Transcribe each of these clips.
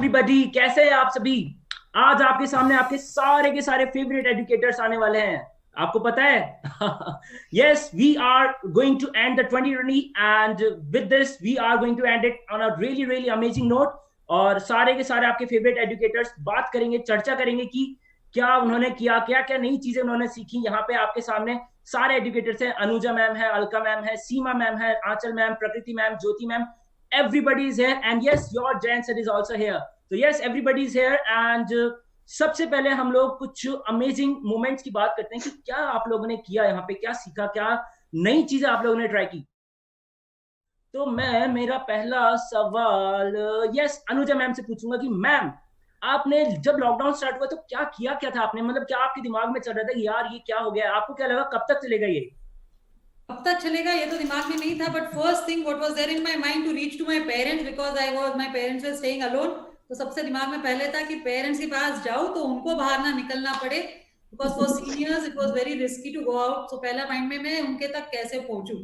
Everybody, कैसे हैं आप सभी? आज आपके सामने आपके सारे के सारे फेवरेट एजुकेटर्स आने वाले हैं। आपको पता है? Yes, we are going to end the 2020 and with this we are going to end it on a really really amazing note। और सारे के सारे आपके फेवरेट एजुकेटर्स बात करेंगे, चर्चा करेंगे कि क्या उन्होंने किया, क्या क्या नई चीजें उन्होंने सीखी। यहाँ पे आपके सामने सारे एजुकेटर्स हैं। अनुजा मैम है, अलका मैम है, सीमा मैम है, आंचल मैम, प्रकृति ma'am, Jyoti ma'am, everybody is here and yes your Jan sir is also here, so yes everybody is here and सबसे पहले हम लोग कुछ अमेजिंग मोमेंट्स की बात करते हैं कि क्या आप लोगों ने किया, यहाँ पे क्या सीखा, क्या नई चीजें आप लोगों ने ट्राई की। तो मैं मेरा पहला सवाल यस अनुजा मैम से पूछूंगा कि मैम आपने जब लॉकडाउन स्टार्ट हुआ तो क्या किया, क्या था आपने, मतलब क्या आपके दिमाग में चल रहा था कि यार ये क्या हो गया, आपको क्या लगा कब तक चलेगा ये? अब तक चलेगा ये तो दिमाग में नहीं था, but first thing what was there in my mind to reach to my parents because my parents were staying alone. तो सबसे दिमाग में पहले था कि पेरेंट्स के पास जाओ तो उनको बाहर ना निकलना पड़े, because for seniors it was very risky to go out. So पहला माइंड में मैं उनके तक कैसे पहुंचूं,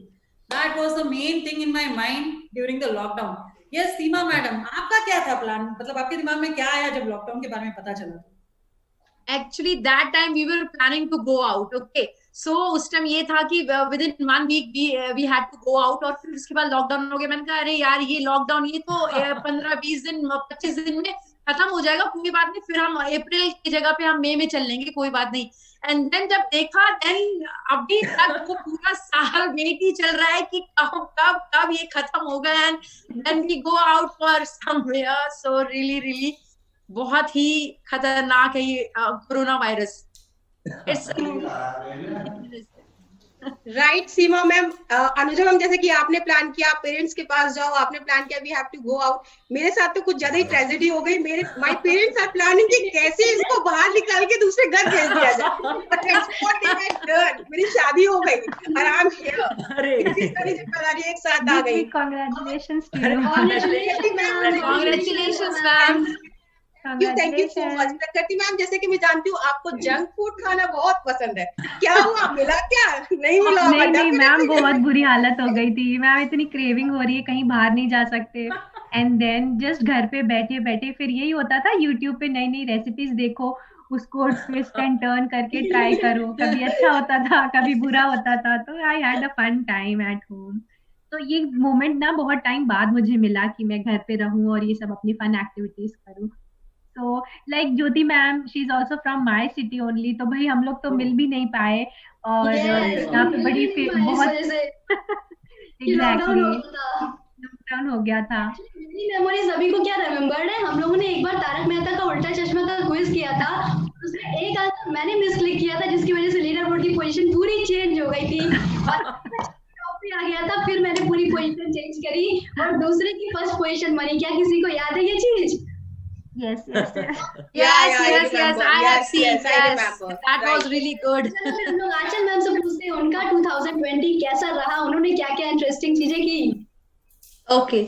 that was the main thing in my mind during the lockdown. Yes Seema madam, आपका क्या था प्लान, मतलब आपके दिमाग में क्या आया जब लॉकडाउन के बारे में पता चला? Actually that time we were planning to go out, okay, so उस टाइम ये था कि within 1 week we had to go out और फिर उसके बाद लॉकडाउन हो गया। मैंने कहा अरे यार ये लॉकडाउन ये तो 15-20 दिन 25 दिन में खत्म हो जाएगा, कोई बात नहीं, फिर हम अप्रैल की जगह पे हम मई में चल लेंगे, कोई बात नहीं। एंड देन जब देखा देन अभी तक वो पूरा साल वेट ही चल रहा है कि कब कब कब ये खत्म होगा and then we go out for somewhere. So really बहुत ही खतरनाक है ये corona virus. Right Seema ma'am. Anuja ma'am, जैसे कि आपने प्लान किया पेरेंट्स के पास जाओ, आपने प्लान किया we have to go out, मेरे साथ तो कुछ ज्यादा ही ट्रेजेडी हो गई। माय पेरेंट्स आर प्लानिंग कि कैसे इसको बाहर निकाल के दूसरे घर भेज दिया जाए। मेरी शादी हो गई और आई एम हियर, इतनी सारी जिम्मेदारी एक साथ आ गई। Congratulations ma'am. Thank you so much. प्रकृति मैम, जैसे कि मैं जानती हूँ आपको जंक फूड खाना बहुत पसंद है, क्या हुआ, मिला क्या? नहीं मिला? नहीं मैम, बहुत बुरी हालत हो गई थी मैम, इतनी क्रेविंग हो रही है, कहीं बाहर नहीं जा सकते। एंड देन जस्ट घर पे बैठे बैठे फिर यही होता था, यूट्यूब पे नई नई रेसिपीज देखो, उसको ट्विस्ट एंड टर्न करके ट्राई करो, कभी अच्छा होता था कभी बुरा होता था। तो I had a fun time at home. तो ये मोमेंट ना बहुत टाइम बाद मुझे मिला कि मैं घर पे रहूं और ये सब अपनी फन एक्टिविटीज करूं। तो like Jyoti ma'am, she is also from my city only, तो भाई हम लोग तो मिल भी नहीं पाए और यहाँ पे बड़ी बहुत एग्जैक्टली लॉकडाउन हो गया था। मेमोरीज अभी को क्या रिमेम्बर्ड है, हम लोगों ने एक बार तारक मेहता का उल्टा चश्मा का क्विज किया था, उसमें एक आंसर मैंने मिसक्लिक किया था जिसकी वजह से लीडर बोर्ड की पोजीशन पूरी चेंज हो गई थी और ट्रॉफी आ गया था, फिर मैंने पूरी पोजीशन चेंज करी और दूसरे की फर्स्ट पोजीशन बनी। क्या किसी को याद है ये चीज? Yes. I have seen. That was really good. हम लोग आंचल मैम से पूछते हैं उनका 2020 कैसा रहा, उन्होंने क्या क्या इंटरेस्टिंग चीजें की। ओके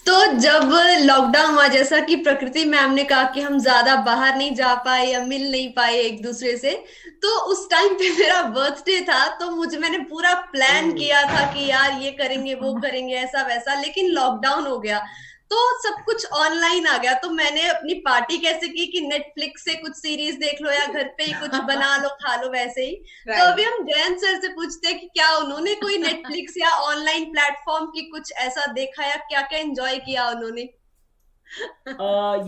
तो जब लॉकडाउन हुआ, जैसा कि प्रकृति मैम ने कहा कि हम ज्यादा बाहर नहीं जा पाए या मिल नहीं पाए एक दूसरे से, तो उस टाइम पे मेरा बर्थडे था, तो मैंने पूरा प्लान किया था कि यार ये करेंगे वो करेंगे ऐसा वैसा, लेकिन लॉकडाउन हो गया तो सब कुछ ऑनलाइन आ गया। तो मैंने अपनी पार्टी कैसे की कि नेटफ्लिक्स से कुछ सीरीज देख लो या घर पे ही कुछ बना लो खा लो वैसे ही। तो अभी हम जैन सर से पूछते हैं कि क्या उन्होंने कोई नेटफ्लिक्स या ऑनलाइन प्लेटफॉर्म की कुछ ऐसा देखा या क्या क्या एंजॉय किया उन्होंने?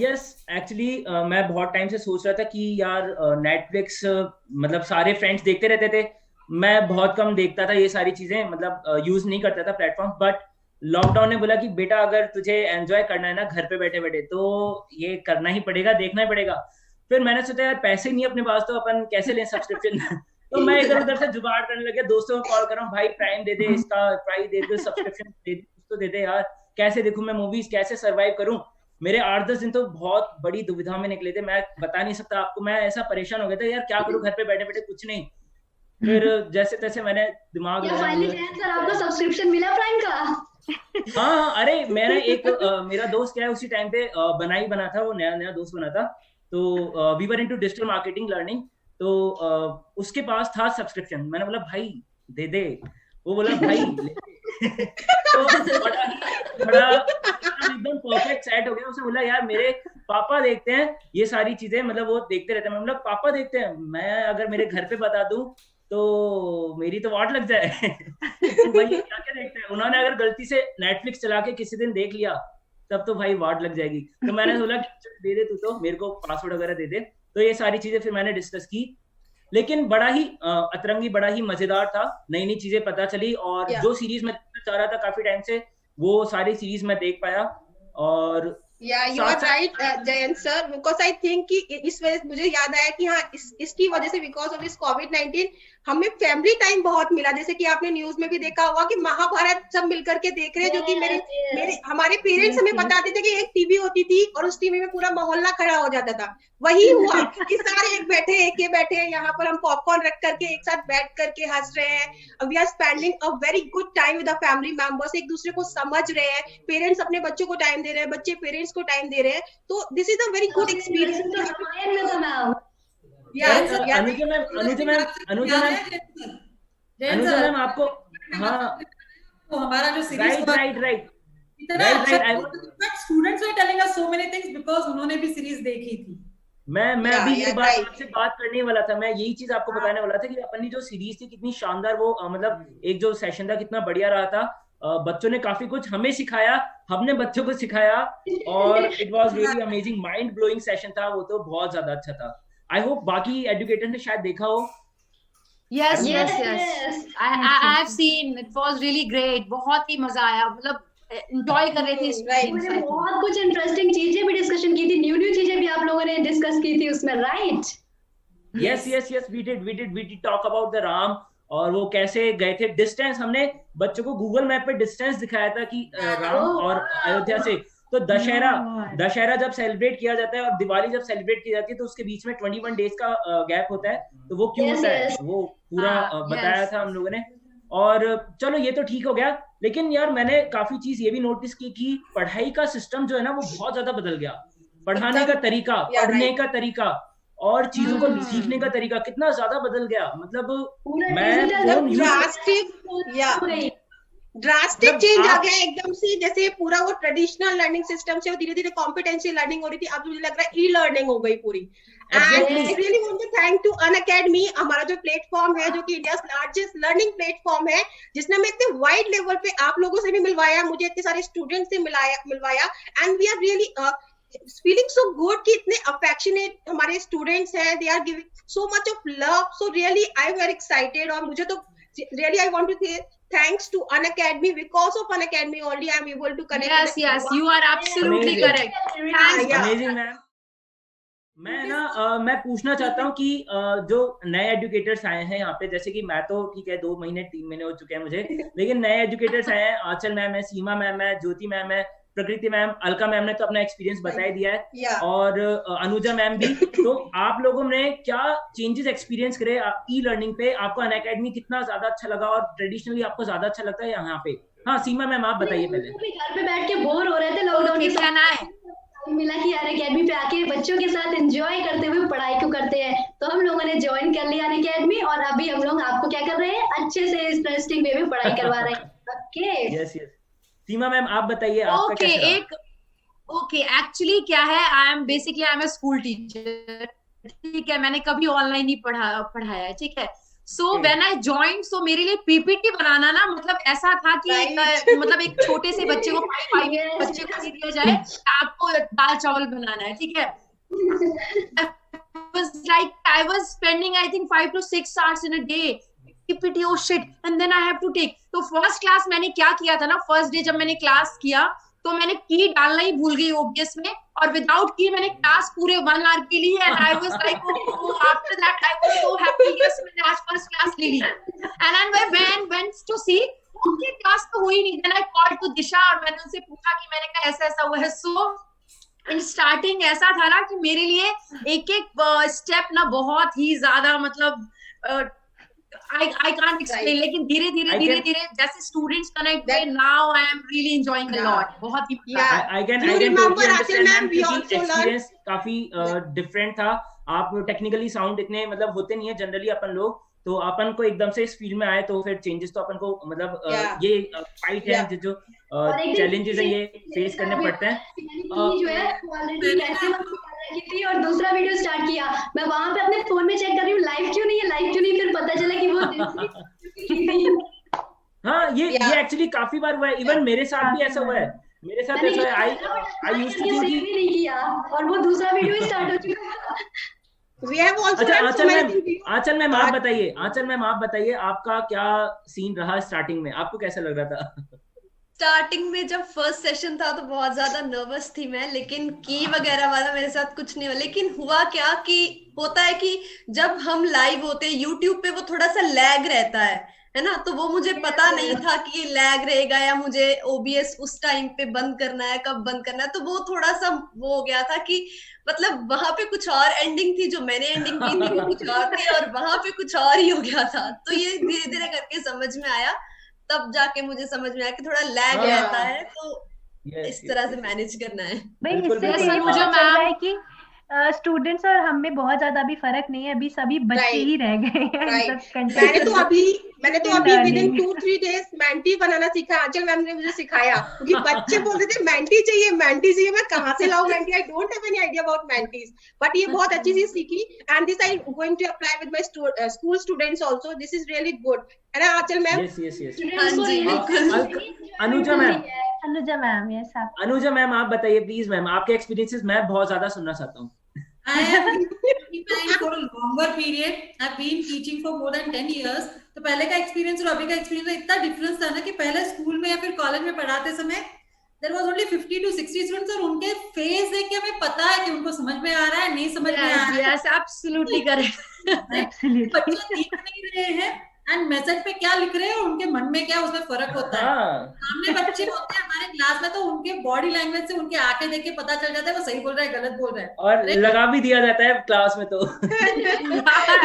यस एक्चुअली मैं बहुत टाइम से सोच रहा था कि यार नेटफ्लिक्स मतलब सारे फ्रेंड्स देखते रहते थे, मैं बहुत कम देखता था ये सारी चीजें, मतलब यूज नहीं करता था प्लेटफॉर्म। बट लॉकडाउन ने बोला कि बेटा अगर तुझे एंजॉय करना है ना घर पे बैठे बैठे, तो ये करना ही पड़ेगा, देखना ही पड़ेगा। फिर मैंने सोचा यार पैसे नहीं अपने पास तो अपन कैसे लें सब्सक्रिप्शन तो मैं इधर उधर से जुगाड़ करने लगा, दोस्तों को कॉल कर रहा हूँ, भाई प्राइम दे दे, इसका प्राइस दे दे, सब्सक्रिप्शन दे दे, कुछ तो दे दे यार, कैसे देखूं मैं मूवीज, कैसे सर्वाइव करूं। मेरे 8-10 दिन तो बहुत बड़ी दुविधा में निकले थे, मैं बता नहीं सकता आपको, मैं ऐसा परेशान हो गया था यार क्या करूं घर पे बैठे बैठे कुछ नहीं। फिर जैसे तैसे मैंने दिमाग आपको सब्सक्रिप्शन मिला प्राइम का? हाँ अरे मैंने एक मेरा दोस्त क्या है उसी टाइम पे बना था, वो नया दोस्त बना था, तो we were into digital marketing learning, तो उसके पास था सब्सक्रिप्शन। मैंने बोला भाई दे दे, वो बोला भाई तो बड़ा एकदम परफेक्ट सेट हो गया। उसने बोला यार मेरे पापा देखते हैं ये सारी चीजें, मतलब वो देखते रहते हैं। मतलब पापा देखते हैं, मैं अगर मेरे घर पे बता दूं तो मेरी तो वाट लग जाए। तो भाई ये क्या क्या देखते हैं, उन्होंने अगर गलती से नेटफ्लिक्स चला के किसी दिन देख लिया तब तो भाई वाट लग जाएगी। तो मैंने बोला दे दे तू, तो मेरे को पासवर्ड वगैरह दे दे। तो ये सारी चीजें फिर मैंने डिस्कस की, लेकिन बड़ा ही अतरंगी, बड़ा ही मजेदार था, नई नई चीजें पता चली। और जो सीरीज मैं देखना चाह रहा था काफी टाइम से, वो सारी सीरीज मैं देख पाया। और you are right, Jayant sir, because I think कि इस वजह से मुझे याद आया कि हाँ इसकी वजह से, बिकॉज ऑफ दिस कोविड-19 हमें फैमिली टाइम बहुत मिला। जैसे कि आपने न्यूज में भी देखा होगा कि महाभारत सब मिलकर के देख रहे हैं, जो कि मेरे हमारे पेरेंट्स हमें बताते थे कि एक टीवी होती थी और उस टीवी में पूरा मोहल्ला खड़ा हो जाता था। वही हुआ कि सारे एक बैठे हैं, यहाँ पर हम पॉपकॉर्न रख करके एक साथ बैठ करके हंस रहे हैं। We are spending a very good time with the family members, एक दूसरे को समझ रहे हैं, पेरेंट्स अपने बच्चों को टाइम दे रहे हैं, बच्चे पेरेंट्स को टाइम दे रहे हैं। तो this is a very good experience. Anuja ma'am आपको, हाँ तो हमारा जो series right students were telling us so many things because उन्होंने भी सीरीज देखी थी। मैं अभी ये बात आपसे बात करने वाला था, मैं यही चीज आपको बताने वाला था कि अपनी जो सीरीज थी कितनी शानदार, वो मतलब एक जो सेशन था कितना बढ़िया रहा था। बच्चों ने काफी कुछ हमें सिखाया, हमने बच्चों को सिखाया, और it was really amazing, mind blowing session था वो, तो बहुत ज्यादा अच्छा था। आई होप बाकी एजुकेटर्स ने शायद देखा हो। Yes. I have seen. It was really great. बहुत ही मजा आया, मतलब एंजॉय कर रहे थे। मुझे बहुत कुछ इंटरेस्टिंग चीजें भी डिस्कशन की थी, न्यू चीजें भी आप लोगों ने डिस्कस की थी उसमें, right? Yes, we did talk about the Ram, और वो कैसे गए थे डिस्टेंस। हमने बच्चों को गूगल मैप पे डिस्टेंस दिखाया था कि राम और अयोध्या से। तो दशहरा जब सेलिब्रेट किया जाता है और दिवाली जब सेलिब्रेट की जाती है तो उसके बीच में 21 डेज का गैप होता है, तो वो क्यों होता है वो पूरा बताया था हम लोगों ने। और चलो ये तो ठीक हो गया, लेकिन यार मैंने काफी चीज ये भी नोटिस की कि पढ़ाई का सिस्टम जो है ना वो बहुत ज्यादा बदल गया। पढ़ाने का तरीका, पढ़ने का तरीका और चीजों को सीखने का तरीका कितना ज्यादा बदल गया। मतलब मैं ड्रास्टिक चेंज आ गया एकदम से। जैसे पूरा वो ट्रेडिशनल लर्निंग सिस्टम से धीरे धीरे कॉम्पिटेंसी लर्निंग हो रही थी, अब मुझे लग रहा है ई लर्निंग हो गई पूरी। And I really want to thank to Unacademy, हमारा जो प्लेटफॉर्म है, जो कि इंडिया लार्जेस्ट लर्निंग प्लेटफॉर्म है, जिसने हमें इतने वाइड लेवल पे आप लोगों से भी मिलवाया, मुझे इतने सारे स्टूडेंट्स से मिलवाया। And we are really feeling so good कि इतने affectionate हमारे students हैं, they are giving so much of love, so really I am very excited। और मुझे तो really I want to say thanks to Unacademy, because of Unacademy only I am able to connect। Yes, you are absolutely correct। Amazing ma'am. मैं पूछना चाहता हूँ कि जो नए एजुकेटर्स आए हैं यहाँ पे, जैसे कि मैं तो ठीक है 2 महीने 3 महीने हो चुके हैं मुझे, लेकिन नए एजुकेटर्स आए हैं, आंचल मैम है, सीमा मैम है, ज्योति मैम है, प्रकृति मैम, अलका मैम ने तो अपना एक्सपीरियंस बता दिया है, और अनुजा मैम भी। तो आप लोगों ने क्या चेंजेस एक्सपीरियंस करे ई लर्निंग पे? आपको अनअकैडमी कितना ज्यादा अच्छा लगा और ट्रेडिशनली आपको ज्यादा अच्छा लगता है यहाँ पे? हाँ सीमा मैम आप बताइए पहले। घर पे बैठ के बोर हो रहे थे लॉकडाउन के समय, मिला कि अनअकैडमी पे आके बच्चों के साथ एंजॉय करते हुए पढ़ाई को करते हैं, तो हम लोगों ने ज्वाइन कर लिया अनअकैडमी, और अभी हम लोग आपको क्या कर रहे हैं, अच्छे से इंटरेस्टिंग वे में पढ़ाई करवा रहे हैं। ओके यस सीमा मैम आप बताइए आपका कैसा? ओके एक्चुअली क्या है, I am a school teacher, ठीक है, मैंने कभी ऑनलाइन नहीं पढ़ाया है, ठीक है। सो व्हेन आई जॉइन, सो मेरे लिए पीपीटी बनाना ना मतलब ऐसा था कि मतलब एक छोटे से बच्चे को 5 बच्चे को दिया जाए आपको दाल चावल बनाना है, ठीक है। I was spending I think 5 to 6 hours in a day PPT, oh shit, and then I have to take। तो फर्स्ट क्लास मैंने क्या किया था ना, फर्स्ट डे जब मैंने क्लास किया तो मैंने की डालना ही भूल गई ओबीएस में, और विदाउट की मैंने क्लास पूरे 1 आवर के लिए, and I was like after that I was so happy, yes मैंने आज फर्स्ट क्लास ले ली। And I went to see okay class तो हुई नहीं, then I called to Disha और मैंने उनसे पूछा कि मैंने कहा ऐसा हुआ है। सो इन स्टार्टिंग ऐसा था ना कि मेरे लिए एक स्टेप ना बहुत ही ज्यादा मतलब I can't explain, लेकिन धीरे धीरे जैसे स्टूडेंट्स कनेक्ट हुए, now I am really enjoying a lot। बहुत ही I can totally understand क्योंकि एक्सपीरियंस काफी डिफरेंट था। आप टेक्निकली साउंड इतने मतलब होते नहीं है जनरली अपन लोग, तो अपन को एकदम से इस फील्ड में आए तो फिर चेंजेस तो अपन को मतलब ये फाइट है, जो चैलेंजेस है ये फेस करने पड़ते हैं। जो है ऑलरेडी वैसे की थी और दूसरा वीडियो स्टार्ट किया। मैं वहां पे अपने फोन में चेक कर रही हूँ लाइव क्यों नहीं है, लाइव क्यों नहीं, फिर पता चला कि वो हाँ, ये एक्चुअली काफी बार हुआ है, इवन मेरे साथ भी ऐसा हुआ है, मेरे साथ ऐसा है। आई यूज्ड टू थिंक कि नहीं किया और वो दूसरा वीडियो स्टार्ट हो चुका। We have also अच्छा, done so many things. आंचल मैम आप बताइए आपका क्या सीन रहा स्टार्टिंग में, आपको कैसा लग रहा था? स्टार्टिंग में जब फर्स्ट सेशन था तो बहुत ज्यादा नर्वस थी मैं, लेकिन की वगैरह वाला मेरे साथ कुछ नहीं हुआ। लेकिन हुआ क्या कि होता है कि जब हम लाइव होते हैं यूट्यूब पे वो थोड़ा सा लैग रहता है ना, तो वो मुझे पता नहीं था कि ये लैग रहेगा या मुझे OBS उस टाइम पे बंद करना है, कब बंद करना है। तो वो थोड़ा सा वो हो गया था कि मतलब वहां पे कुछ और एंडिंग थी, जो मैंने एंडिंग की थी वो कुछ और थी, और वहां पे कुछ और ही हो गया था। तो ये धीरे धीरे करके समझ में आया, तब जाके मुझे समझ में आया कि थोड़ा लैग रहता है, तो इस तरह से मैनेज करना है। भाई इससे ये पता चल रहा है कि स्टूडेंट्स और हम में बहुत ज्यादा अभी फर्क नहीं है, अभी सभी बच्चे ही रह गए हैं सब कंटेंट। मैंने तो अभी विदिन 2-3 डेज मैंटी बनाना सीखा। आंचल मैम ने मुझे सिखाया, क्योंकि बच्चे बोलते थे मैंटी चाहिए। मैं कहाँ से लाऊं mentee? I don't have any idea about mentees, but ये बहुत अच्छी चीज सीखी, and this I going to apply with my school students also. This is really good, है ना Anchal ma'am? Yes. Anuja ma'am आप बताइए प्लीज मैम, आपके एक्सपीरियंसेस मैं बहुत ज्यादा सुनना चाहता हूँ। I have been for a longer period. I've been teaching for more than 10 years. तो पहले का एक्सपीरियंस और अभी का एक्सपीरियंस में इतना डिफरेंस था ना कि पहले स्कूल में या फिर कॉलेज में पढ़ाते समय there was only 50 to 60 students, और उनके फेस देख के हमें पता है कि उनको समझ में आ रहा है, नहीं समझ में आ रहा है। Yes, absolutely correct. बच्चे देख नहीं रहे हैं एंड मैसेज पे क्या लिख रहे हैं और उनके मन में क्या, उसमें फर्क होता है। सामने बच्चे होते हैं हमारे क्लास में, तो उनके बॉडी लैंग्वेज से, उनके आंखें देख के पता चल जाता है वो सही बोल रहा है गलत बोल रहा है, और लगा भी दिया जाता है क्लास में। तो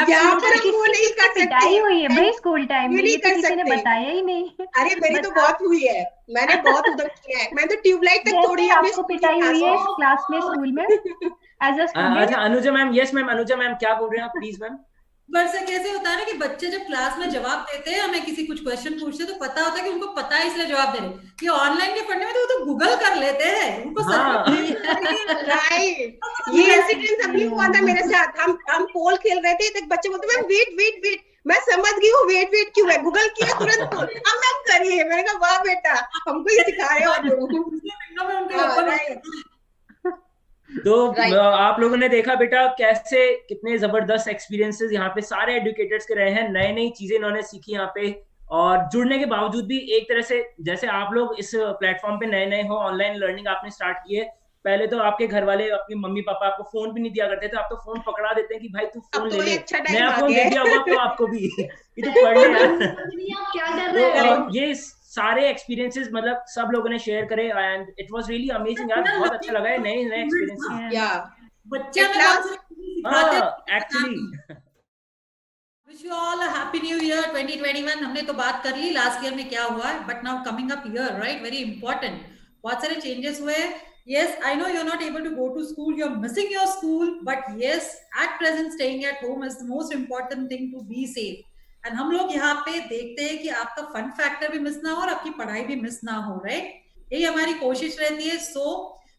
यहाँ पर हम वो नहीं कर सकते। पिटाई हुई है भाई स्कूल टाइम में, नहीं कर किसी ने सकते, बताया ही नहीं। अरे मेरी तो बहुत हुई है, मैंने बहुत उधर किया है। मैंने तो ट्यूबलाइट तक तोड़ी है। आपको पिटाई हुई है क्लास में, स्कूल में एज अ स्टूडेंट? अच्छा Anuja ma'am, yes ma'am, Anuja ma'am क्या बोल रहे हैं आप प्लीज मैम? वैसे कैसे होता है ना कि बच्चे जब क्लास में जवाब देते हैं, हमें किसी कुछ क्वेश्चन पूछते हैं तो पता होता है कि उनको पता है इसलिए जवाब दे रहे हैं। ये ऑनलाइन के पढ़ने में तो वो तो गूगल कर लेते हैं, उनको राइट। ये इंसिडेंट अभी हुआ था मेरे साथ। हम पोल खेल रहे थे, एक बच्चे बोलते हैं वेट, मैं समझ गई हूँ वेट क्यों है, गूगल किया तुरंत पोल, अब मैम करिए। मैंने कहा वाह बेटा, हमको ही सिखा रहे हो। तो आप लोगों ने देखा बेटा कैसे कितने जबरदस्त एक्सपीरियंसेस यहाँ पे सारे एडुकेटर्स के रहे हैं, नई नई चीजें इन्होंने सीखी यहाँ पे, और जुड़ने के बावजूद भी एक तरह से जैसे आप लोग इस प्लेटफॉर्म पे नए हो, ऑनलाइन लर्निंग आपने स्टार्ट की है। पहले तो आपके घर वाले, आपके मम्मी पापा आपको फोन भी नहीं दिया करते थे, आप तो फोन पकड़ा देते हैं कि भाई तू फोन ले ले, नया फोन दे दिया हुआ तो आपको भी कि तू पढ़ ले यार। तो ये सारे एक्सपीरियंसेस मतलब सब लोगों ने शेयर करे, and it was really amazing यार, बहुत अच्छा लगा है नए एक्सपीरियंसेस। या बच्चे actually wish you all a happy new year 2021। हमने तो बात कर ली लास्ट ईयर में क्या हुआ है, but now coming up year, right, very important, बहुत सारे चेंजेस हुए। Yes, I know you're not able to go to school, you're missing your school, but yes, at present staying at home is the most important thing to be safe. And हम लोग यहाँ पे देखते हैं कि आपका fun factor भी miss ना हो और आपकी पढ़ाई भी मिस ना हो, राइट? यही हमारी कोशिश रहती है। So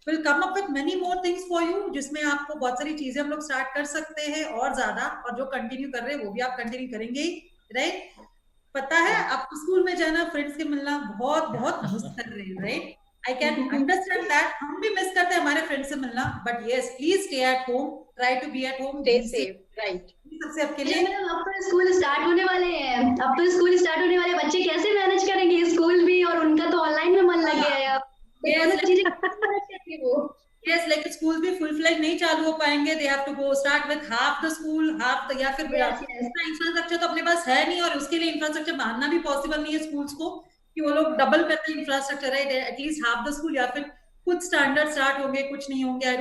we'll come up with many more things for you, जिसमें आपको बहुत सारी चीजें हम लोग स्टार्ट कर सकते हैं और ज्यादा, और जो कंटिन्यू कर रहे हैं वो भी आप कंटिन्यू करेंगे ही, राइट? पता है आपको स्कूल में जाना, फ्रेंड्स के मिलना बहुत मिस कर रहे हैं, right? I can understand that, हम भी मिस करते हैं हमारे फ्रेंड से मिलना, but yes, please stay at home, try to be at home, stay safe, right? सबसे आपके लिए अब तो स्कूल स्टार्ट होने वाले हैं, बच्चे कैसे मैनेज करेंगे स्कूल भी, और उनका तो ऑनलाइन में मन लग गया है अब। Yes, like schools भी full fledged नहीं चालू हो पाएंगे, they have to go start with half the school, half the, या फिर इंफ्रास्ट्रक्चर तो अपने पास है नहीं, और उसके लिए इंफ्रास्ट्रक्चर बांधना भी पॉसिबल नहीं है स्कूल्स को कि वो लोग डबल करते हैं infrastructure, right? At least half the school, या फिर कुछ स्टैंडर्ड स्टार्ट होंगे, कुछ नहीं होंगे।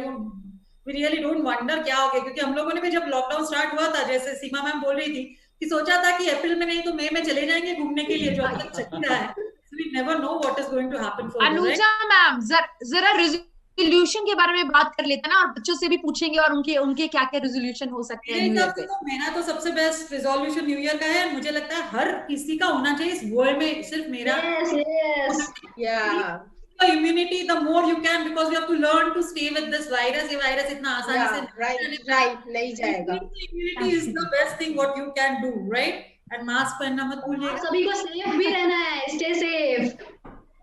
वी रियली डोंट वंडर क्या होगा, क्योंकि हम लोगों ने भी जब लॉकडाउन स्टार्ट हुआ था, जैसे सीमा मैम बोल रही थी कि सोचा था कि अप्रैल में नहीं तो मई में चले जाएंगे घूमने के लिए, जो अब तक चल रहा है। We never know what is going to happen for. Anuja ma'am जरा रेजोल्यूशन के बारे में बात कर लेते हैं ना, और बच्चों से भी पूछेंगे और उनके क्या क्या रेजोल्यूशन हो सकते हैं न्यू ईयर पे। मेरा तो सबसे बेस्ट रेजोल्यूशन न्यू ईयर का है, मुझे लगता है हर किसी का होना चाहिए इस वर्ल्ड में, सिर्फ मेरा your immunity the more you can, because you have to learn to stay with this virus. ये virus इतना आसानी से right नहीं जाएगा. Immunity is the best thing what you can do, right? And mask पहनना मत भूलिएगा. सभी को सेफ भी रहना है, stay safe.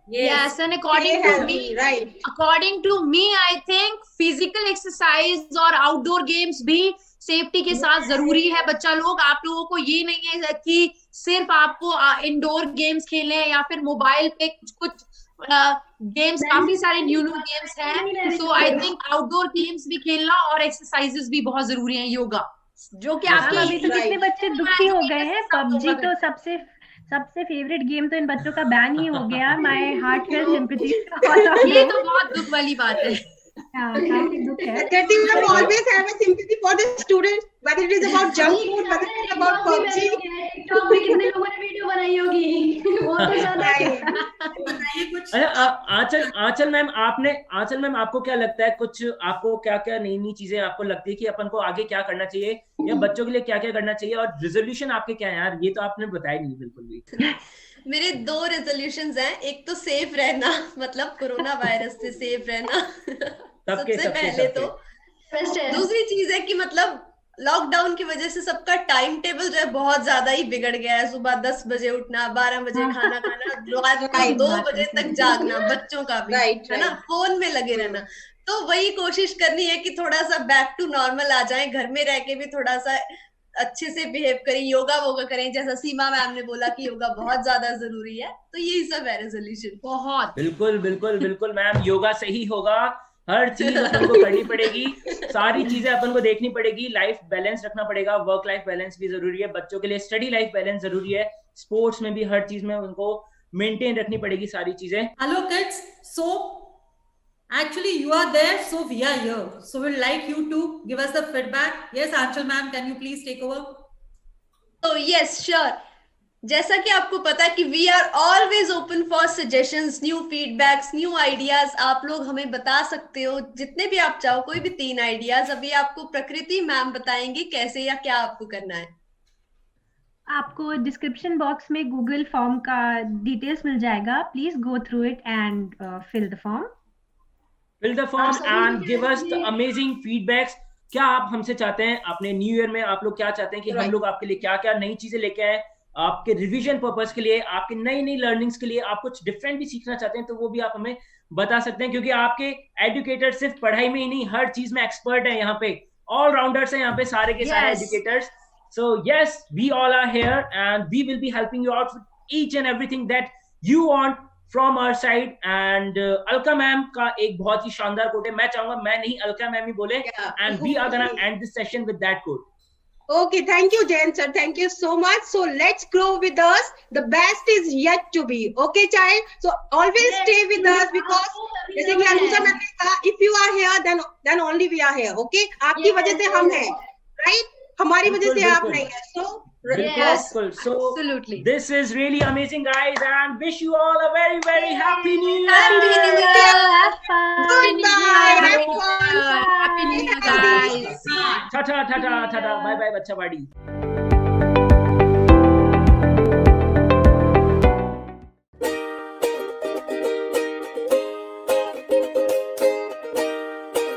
Yes, and according to me, right. according to me, I think physical exercise और outdoor games भी सेफ्टी के साथ जरूरी है. बच्चा लोग, आप लोगों को ये नहीं है कि सिर्फ आपको इंडोर गेम्स खेलने हैं या फिर मोबाइल पे कुछ गेम्स, काफी सारे न्यू गेम्स हैं. सो आई थिंक आउटडोर गेम्स भी खेलना और एक्सरसाइजेस भी बहुत जरूरी है. योगा जो कि आपके अभी तो कितने बच्चे दुखी हो गए हैं. पबजी तो सबसे फेवरेट गेम तो इन बच्चों का बैन ही हो गया. My heart fail sympathy. ये तो बहुत दुख वाली बात है. काफी दुख है. That you have always have a sympathy for the students, whether it is about junk food, whether it is about PUBG. TikTok पे कितने लोगों ने वीडियो बनाई होगी. वो तो ज्यादा बताइए कुछ. आंचल मैम आपको क्या लगता है, कुछ आपको क्या क्या नई नई चीजें आपको लगती है कि अपन को आगे क्या करना चाहिए या बच्चों के लिए क्या क्या करना चाहिए, और रेजोल्यूशन आपके क्या है यार? ये तो आपने बताया नहीं बिल्कुल भी. मेरे 2 रेजोल्यूशंस हैं. एक तो सेफ रहना, मतलब कोरोना वायरस से सेफ रहना सबसे पहले. तो दूसरी चीज है कि मतलब लॉकडाउन की वजह से सबका टाइम टेबल जो है बहुत ज्यादा ही बिगड़ गया है. सुबह 10 बजे उठना, 12 बजे खाना खाना, रात को 2 बजे तक जागना, बच्चों का भी है ना, फोन में लगे रहना. तो वही कोशिश करनी है कि थोड़ा सा बैक टू नॉर्मल आ जाए. घर में रह के भी थोड़ा सा अच्छे से बिहेव करें, योगा वोगा करें, जैसा सीमा मैम ने बोला कि योगा बहुत ज्यादा जरूरी है. तो यही सब है रेजोल्यूशन. बहुत बिल्कुल मैम, योगा से ही होगा. हर चीज अपन को करनी पड़ेगी, सारी चीजें अपन को देखनी पड़ेगी. लाइफ बैलेंस रखना पड़ेगा, वर्क लाइफ बैलेंस भी जरूरी है. बच्चों के लिए स्टडी लाइफ बैलेंस जरूरी है. स्पोर्ट्स में भी हर चीज में उनको मेंटेन रखनी पड़ेगी सारी चीजें. Hello kids, so actually you are there, so we are here. So we'd like you to give us the feedback. Yes, Anchal ma'am, can you please take over? तो यस श्योर. जैसा कि आपको पता है कि we are always open for suggestions, new feedbacks, new ideas. आप लोग हमें बता सकते हो जितने भी आप चाहो, कोई भी 3 आइडियाज. अभी आपको प्रकृति मैम बताएंगे कैसे या क्या आपको करना है. आपको डिस्क्रिप्शन बॉक्स में गूगल फॉर्म का डिटेल्स मिल जाएगा. Please go through it and fill the form. Fill the form and give us the amazing feedbacks. क्या आप हमसे चाहते हैं अपने न्यू ईयर में? आप लोग क्या चाहते हैं कि हम लोग आपके लिए क्या क्या नई चीजें लेके आए, आपके रिवीजन पर्पस के लिए, आपके नई लर्निंग्स के लिए? आप कुछ डिफरेंट भी सीखना चाहते हैं तो वो भी आप हमें बता सकते हैं, क्योंकि आपके एजुकेटर सिर्फ पढ़ाई में ही नहीं, हर चीज में एक्सपर्ट है. यहाँ पे ऑलराउंडर्स हैं, यहाँ पे सारे के सारे educators. So yes, we all are here and we will be helping you out with each and everything that you want from our side. And Alka ma'am का एक बहुत ही शानदार कोट है. मैं चाहूंगा मैं नहीं, अलका मैम ही बोले. And we are gonna end this session with that quote. Okay, thank you, Jain sir. Thank you so much. So let's grow with us. The best is yet to be. Okay, child. So always stay with us, because जैसे कि Anuja ma'am ने कहा, if you are here, then only we are here. Okay? आपकी वजह से हम हैं, right? हमारी वजह से आप नहीं हैं. So Yes. So absolutely, this is really amazing, guys, and wish you all a very, very happy New Year. Happy New Year. Have fun. Goodbye. Have fun. Happy New Year, guys. Ta ta ta ta ta ta. Bye bye, बच्चा बाड़ी.